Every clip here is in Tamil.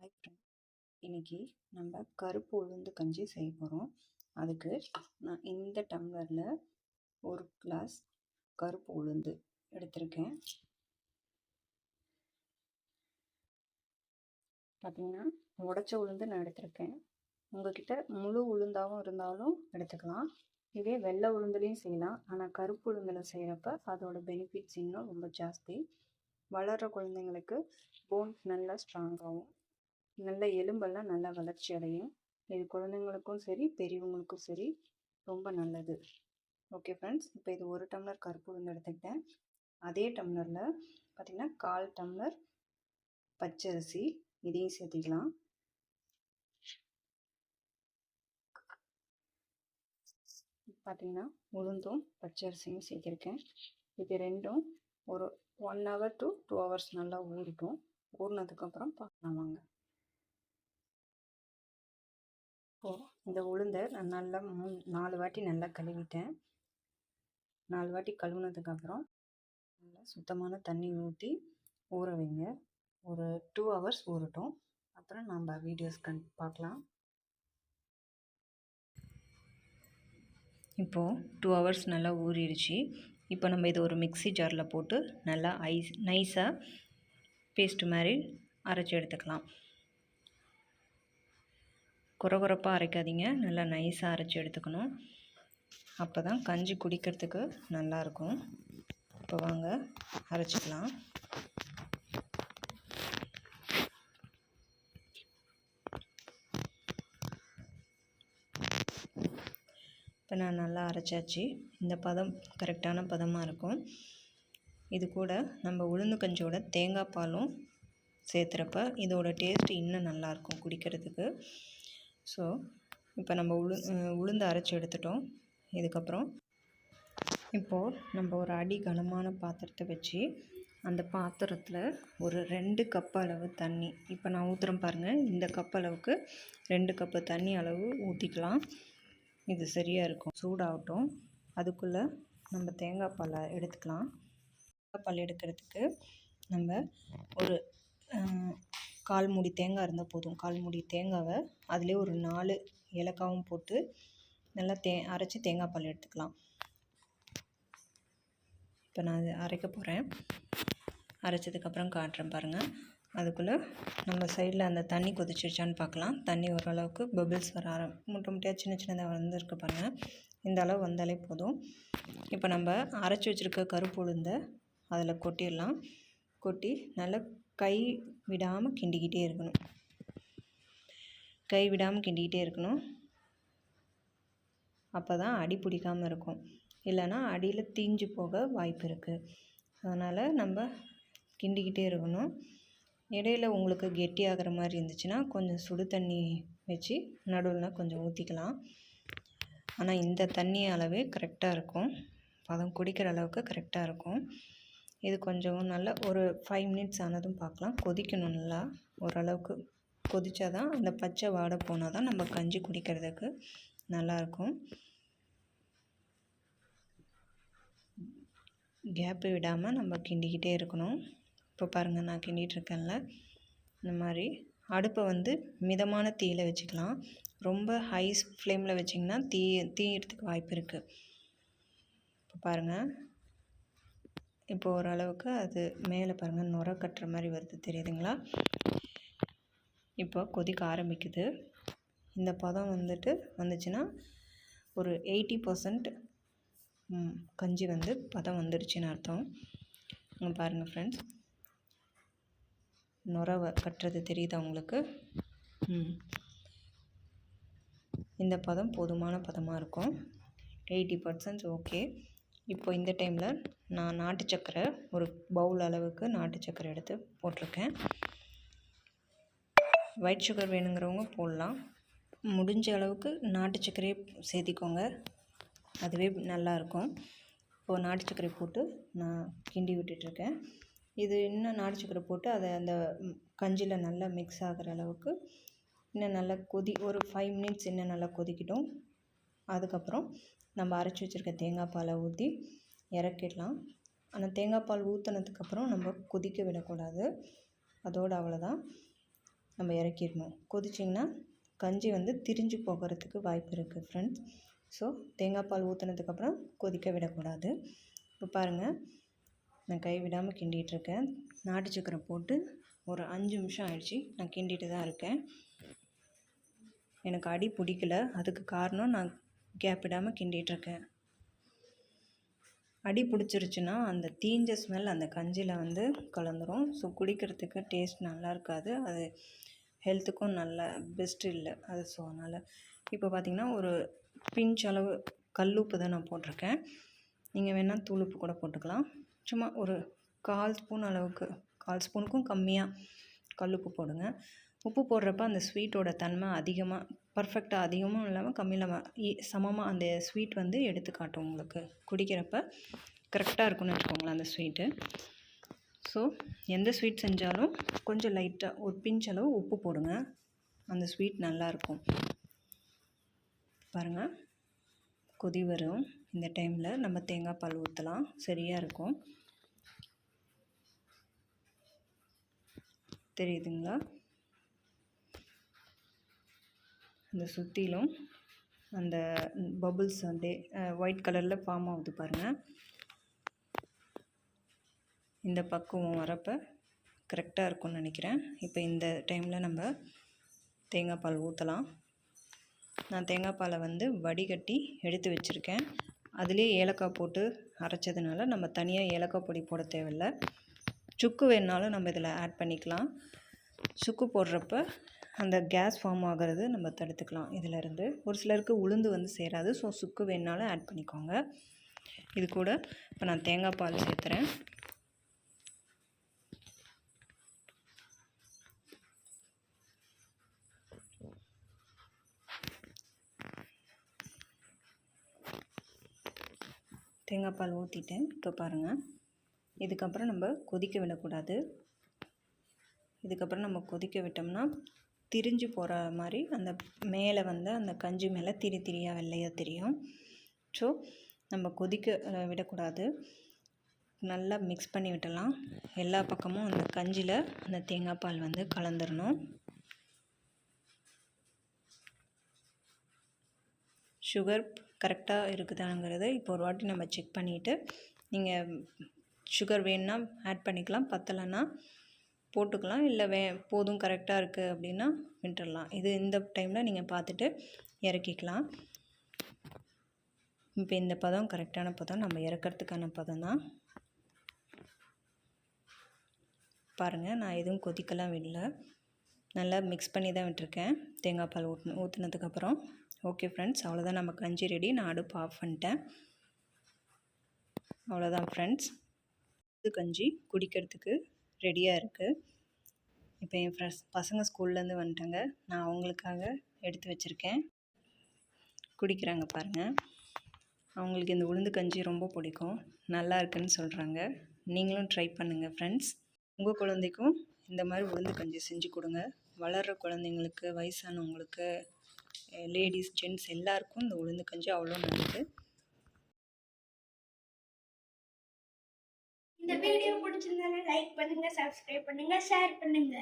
ஹாய் ஃப்ரெண்ட், இன்றைக்கி நம்ம கருப்பு உளுந்து கஞ்சி செய்ய போகிறோம். அதுக்கு நான் இந்த டம்ளரில் ஒரு கிளாஸ் கருப்பு உளுந்து எடுத்திருக்கேன். பார்த்திங்கன்னா உடைச்ச உளுந்து நான் எடுத்திருக்கேன். உங்கள்கிட்ட முழு உளுந்தாகவும் இருந்தாலும் எடுத்துக்கலாம். இதே வெள்ளை உளுந்துலேயும் செய்யலாம். ஆனால் கருப்பு உளுந்தில் செய்கிறப்ப அதோட பெனிஃபிட்ஸ் இன்னும் ரொம்ப ஜாஸ்தி. வளர்கிற குழந்தைங்களுக்கு போன்ஸ் நல்லா ஸ்ட்ராங்காகவும் நல்ல எலும்பெல்லாம் நல்லா வளர்ச்சி அடையும். இது குழந்தைங்களுக்கும் சரி பெரியவங்களுக்கும் சரி ரொம்ப நல்லது. ஓகே ஃப்ரெண்ட்ஸ், இப்போ இது ஒரு டம்ளர் கருப்பு உளுந்து எடுத்துக்கிட்டேன். அதே டம்ளரில் பார்த்திங்கன்னா 1/4 டம்ளர் பச்சரிசி, இதையும் சேர்த்திக்கலாம். பார்த்திங்கன்னா உளுந்தும் பச்சரிசியும் சேர்த்திருக்கேன். இது ரெண்டும் ஒரு 1 hour to 2 hours நல்லா ஊறிக்கும். ஊறினதுக்கப்புறம் பார்க்கலாம் வாங்க. இந்த உளுந்தை நான் நல்லா 4 வாட்டி நல்லா கழுவிட்டேன். 4 வாட்டி கழுவுனதுக்கப்புறம் நல்லா சுத்தமான தண்ணி ஊற்றி ஊற வைங்க. ஒரு 2 hours ஊறட்டும். அப்புறம் நம்ம வீடியோஸ் பார்க்கலாம். இப்போது 2 hours நல்லா ஊறிடுச்சு. இப்போ நம்ம இதை ஒரு மிக்ஸி ஜாரில் போட்டு நல்லா நைஸாக பேஸ்ட் மாதிரி அரைச்சி எடுத்துக்கலாம். குறகுறப்பாக அரைக்காதீங்க, நல்லா நைஸாக அரைச்சி எடுத்துக்கணும். அப்போ தான் கஞ்சி குடிக்கிறதுக்கு நல்லாயிருக்கும். இப்போ வாங்க அரைச்சிக்கலாம். இப்போ நான் நல்லா அரைச்சாச்சு. இந்த பதம் கரெக்டான பதமாக இருக்கும். இது கூட நம்ம உளுந்து கஞ்சியோட தேங்காய் பாலும் சேர்த்துறப்ப இதோட டேஸ்ட்டு இன்னும் நல்லாயிருக்கும் குடிக்கிறதுக்கு. ஸோ இப்போ நம்ம உளுந்து அரைச்சி எடுத்துட்டோம். இதுக்கப்புறம் இப்போது நம்ம ஒரு அடி கனமான பாத்திரத்தை வச்சு அந்த பாத்திரத்தில் ஒரு 2 கப் அளவு தண்ணி, இப்போ நான் ஊற்றுறேன் பாருங்கள், இந்த கப் அளவுக்கு 2 கப்பு தண்ணி அளவு ஊற்றிக்கலாம். இது சரியாக இருக்கும். சூடாகட்டும். அதுக்குள்ளே நம்ம தேங்காய் பாலை எடுத்துக்கலாம். தேங்காய் பால் எடுக்கிறதுக்கு நம்ம ஒரு 1/4 மூடி தேங்காய் இருந்தால் போதும். 1/4 மூடி தேங்காவை அதிலே ஒரு 4 ஏலக்காவும் போட்டு நல்லா அரைச்சி தேங்காய் பால் எடுத்துக்கலாம். இப்போ நான் அதை அரைக்க போகிறேன். அரைச்சதுக்கப்புறம் காட்டுறேன் பாருங்கள். அதுக்குள்ளே நம்ம சைடில் அந்த தண்ணி கொதிச்சிருச்சான்னு பார்க்கலாம். தண்ணி ஓரளவுக்கு பபிள்ஸ் வர முட்டை முட்டையாக சின்ன சின்னதாக வந்துருக்கு பாருங்கள். இந்த அளவு வந்தாலே போதும். இப்போ நம்ம அரைச்சி வச்சுருக்க கருப்பு உளுந்தை அதில் கொட்டிடலாம். கொட்டி நல்லா கை விடாமல் கிண்டிக்கிட்டே இருக்கணும். அப்போ தான் அடி பிடிக்காமல் இருக்கும். இல்லைன்னா அடியில் தீஞ்சு போக வாய்ப்பு இருக்குது. அதனால் நம்ம கிண்டிக்கிட்டே இருக்கணும். இடையில் உங்களுக்கு கெட்டியாகிற மாதிரி இருந்துச்சுன்னா கொஞ்சம் சுடு தண்ணி வச்சு நடுவில் கொஞ்சம் ஊற்றிக்கலாம். ஆனால் இந்த தண்ணி அளவே கரெக்டாக இருக்கும். பதம் குடிக்கிற அளவுக்கு கரெக்டாக இருக்கும். இது கொஞ்சம் நல்லா ஒரு 5 minutes ஆனதும் பார்க்கலாம். கொதிக்கணும். நல்லா ஓரளவுக்கு கொதித்தா தான் அந்த பச்சை வாடை போனால் தான் நம்ம கஞ்சி குடிக்கிறதுக்கு நல்லாயிருக்கும். கேப்பு விடாமல் நம்ம கிண்டிக்கிட்டே இருக்கணும். இப்போ பாருங்கள், நான் கிண்டிகிட்ருக்கேன்ல, இந்த மாதிரி அடுப்பை மிதமான தீயில் வச்சுக்கலாம். ரொம்ப ஹை ஃப்ளேமில் வச்சிங்கன்னா தீயறதுக்கு வாய்ப்பு இருக்குது. இப்போ பாருங்கள், இப்போ ஓரளவுக்கு அது மேலே பாருங்கள் நுரை கட்டுற மாதிரி வருது, தெரியுதுங்களா? இப்போ கொதிக்க ஆரம்பிக்குது. இந்த பதம் வந்துச்சுன்னா ஒரு 80% கஞ்சி பதம் வந்துடுச்சுன்னு அர்த்தம். பாருங்கள் ஃப்ரெண்ட்ஸ், நுரை கட்டுறது தெரியுதா உங்களுக்கு? இந்த பதம் போதுமான பதமாக இருக்கும். 80% ஓகே. இப்போ இந்த டைமில் நான் நாட்டு சர்க்கரை ஒரு பவுல் அளவுக்கு நாட்டு சர்க்கரை எடுத்து போட்டிருக்கேன். ஒயிட் சுகர் வேணுங்கிறவங்க போடலாம். முடிஞ்ச அளவுக்கு நாட்டு சர்க்கரையை சேர்த்திக்கோங்க, அதுவே நல்லாயிருக்கும். இப்போது நாட்டு சர்க்கரை போட்டு நான் கிண்டி விட்டுட்ருக்கேன். இது இன்னும் நாட்டு சர்க்கரை போட்டு அதை அந்த கஞ்சியில் நல்லா மிக்ஸ் ஆகிற அளவுக்கு இன்னும் நல்லா ஒரு 5 minutes இன்னும் நல்லா கொதிக்கட்டும். அதுக்கப்புறம் நம்ம அரைச்சி வச்சுருக்க தேங்காய் பாலை ஊற்றி இறக்கிடலாம். ஆனால் தேங்காய் பால் ஊற்றினதுக்கப்புறம் நம்ம கொதிக்க விடக்கூடாது. அதோடு அவ்வளோதான். நம்ம இறக்கிடணும். கொதிச்சிங்கன்னா கஞ்சி வந்து திரிஞ்சு போகிறதுக்கு வாய்ப்பு இருக்குது ஃப்ரெண்ட்ஸ். ஸோ தேங்காய் பால் ஊற்றுனதுக்கப்புறம் கொதிக்க விடக்கூடாது. இப்போ பாருங்கள், நான் கை விடாமல் கிண்டிகிட்ருக்கேன். நாட்டு சக்கரை போட்டு ஒரு 5 நிமிஷம் ஆயிடுச்சு. நான் கிண்டிட்டு தான் இருக்கேன். எனக்கு அடி பிடிக்கல, அதுக்கு காரணம் நான் கேப் விடாமல் கிண்டிகிட்ருக்கேன். அடி பிடிச்சிருச்சுன்னா அந்த தீஞ்ச ஸ்மெல் அந்த கஞ்சியில் வந்து கலந்துரும். ஸோ குடிக்கிறதுக்கு டேஸ்ட் நல்லா இருக்காது, அது ஹெல்த்துக்கும் நல்ல பெஸ்ட்டு இல்லை அது. ஸோ அதனால் இப்போ பார்த்திங்கன்னா ஒரு பிஞ்ச் அளவு கல்லுப்பு தான் நான் போட்டிருக்கேன். நீங்கள் வேணால் தூளுப்பு கூட போட்டுக்கலாம். சும்மா ஒரு 1/4 ஸ்பூன் அளவுக்கு, 1/4 ஸ்பூனுக்கும் கம்மியாக கல்லுப்பு போடுங்க. உப்பு போடுறப்ப அந்த ஸ்வீட்டோட தன்மை அதிகமாக, பர்ஃபெக்டாக அதிகமும் இல்லாமல் கம்மி இல்லாமல் சமமாக அந்த ஸ்வீட் வந்து எடுத்து காட்டும். உங்களுக்கு குடிக்கிறப்ப கரெக்டாக இருக்கும்னு வச்சுக்கோங்களேன் அந்த ஸ்வீட்டு. ஸோ எந்த ஸ்வீட் செஞ்சாலும் கொஞ்சம் லைட்டாக ஒரு பிஞ்ச் அளவு உப்பு போடுங்க, அந்த ஸ்வீட் நல்லாயிருக்கும். பாருங்கள், கொதி வரும். இந்த டைமில் நம்ம தேங்காய் பால் ஊற்றலாம், சரியாக இருக்கும். தெரியுதுங்களா? அந்த சுற்றிலும் அந்த பபுள்ஸ் அப்படியே ஒயிட் கலரில் ஃபார்ம் ஆகுது பாருங்கள். இந்த பக்குவம் வரப்போ கரெக்டாக இருக்கும்னு நினைக்கிறேன். இப்போ இந்த டைமில் நம்ம தேங்காய் பால் ஊற்றலாம். நான் தேங்காய் பாலை வந்து வடிகட்டி எடுத்து வச்சுருக்கேன். அதிலே ஏலக்காய் போட்டு அரைச்சதுனால நம்ம தனியாக ஏலக்காய் பொடி போட தேவையில்லை. சுக்கு வேணுனாலும் நம்ம இதில் ஆட் பண்ணிக்கலாம். சுக்கு போடுறப்ப அந்த கேஸ் ஃபார்ம் ஆகிறது நம்ம தடுத்துக்கலாம் இதிலேருந்து. ஒரு சிலருக்கு உளுந்து வந்து சேராது, ஸோ சுக்கு வேணுனாலும் ஆட் பண்ணிக்கோங்க. இது கூட இப்போ நான் தேங்காய் பால் சேர்த்துறேன். தேங்காய் பால் ஊற்றிட்டேன். இப்போ பாருங்கள், இதுக்கப்புறம் நம்ம கொதிக்க விடக்கூடாது. இதுக்கப்புறம் நம்ம கொதிக்க விட்டோம்னா திரிஞ்சு போகிற மாதிரி அந்த மேலே வந்து அந்த கஞ்சி மேலே திரி திரியாக வெள்ளையாக தெரியும். ஸோ நம்ம கொதிக்க விடக்கூடாது, நல்லா மிக்ஸ் பண்ணி விட்டலாம். எல்லா பக்கமும் அந்த கஞ்சியில் அந்த தேங்காய் பால் வந்து கலந்துடணும். சுகர் கரெக்டாக இருக்குதாங்கிறத இப்போ ஒரு வாட்டி நம்ம செக் பண்ணிவிட்டு, நீங்கள் சுகர் வேணுன்னா ஆட் பண்ணிக்கலாம், பத்தலைன்னா போட்டுக்கலாம், இல்லை போதும் கரெக்டாக இருக்குது அப்படின்னா விட்டுடலாம். இது இந்த டைமில் நீங்கள் பார்த்துட்டு இறக்கிக்கலாம். இப்போ இந்த பதம் கரெக்டான பதம், நம்ம இறக்கிறதுக்கான பதம் தான். பாருங்கள், நான் எதுவும் கொதிக்கலாம் விடல, நல்லா மிக்ஸ் பண்ணி தான் விட்டுருக்கேன் தேங்காய் பால் ஊற்றுனதுக்கப்புறம். ஓகே ஃப்ரெண்ட்ஸ், அவ்வளோதான், நம்ம கஞ்சி ரெடி. நான் அடுப்பு ஆஃப் பண்ணிட்டேன். அவ்வளோதான் ஃப்ரெண்ட்ஸ், இது கஞ்சி குடிக்கிறதுக்கு ரெடியாக இருக்குது. இப்போ என் பசங்க ஸ்கூல்லேருந்து வந்துட்டாங்க, நான் அவங்களுக்காக எடுத்து வச்சுருக்கேன், குடிக்கிறாங்க பாருங்கள். அவங்களுக்கு இந்த உளுந்து கஞ்சி ரொம்ப பிடிக்கும், நல்லா இருக்குன்னு சொல்கிறாங்க. நீங்களும் ட்ரை பண்ணுங்கள் ஃப்ரெண்ட்ஸ். உங்கள் குழந்தைக்கும் இந்த மாதிரி உளுந்து கஞ்சி செஞ்சு கொடுங்க. வளர்கிற குழந்தைங்களுக்கு, வயசானவங்களுக்கு, லேடிஸ் ஜென்ட்ஸ் எல்லாருக்கும் இந்த உளுந்து கஞ்சி அவ்வளோ நல்லது. இந்த வீடியோ பிடிச்சிருந்தா லைக் பண்ணுங்க, சப்ஸ்கிரைப் பண்ணுங்க, ஷேர் பண்ணுங்க.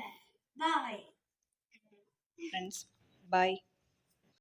பாய் ஃப்ரெண்ட்ஸ், பாய்.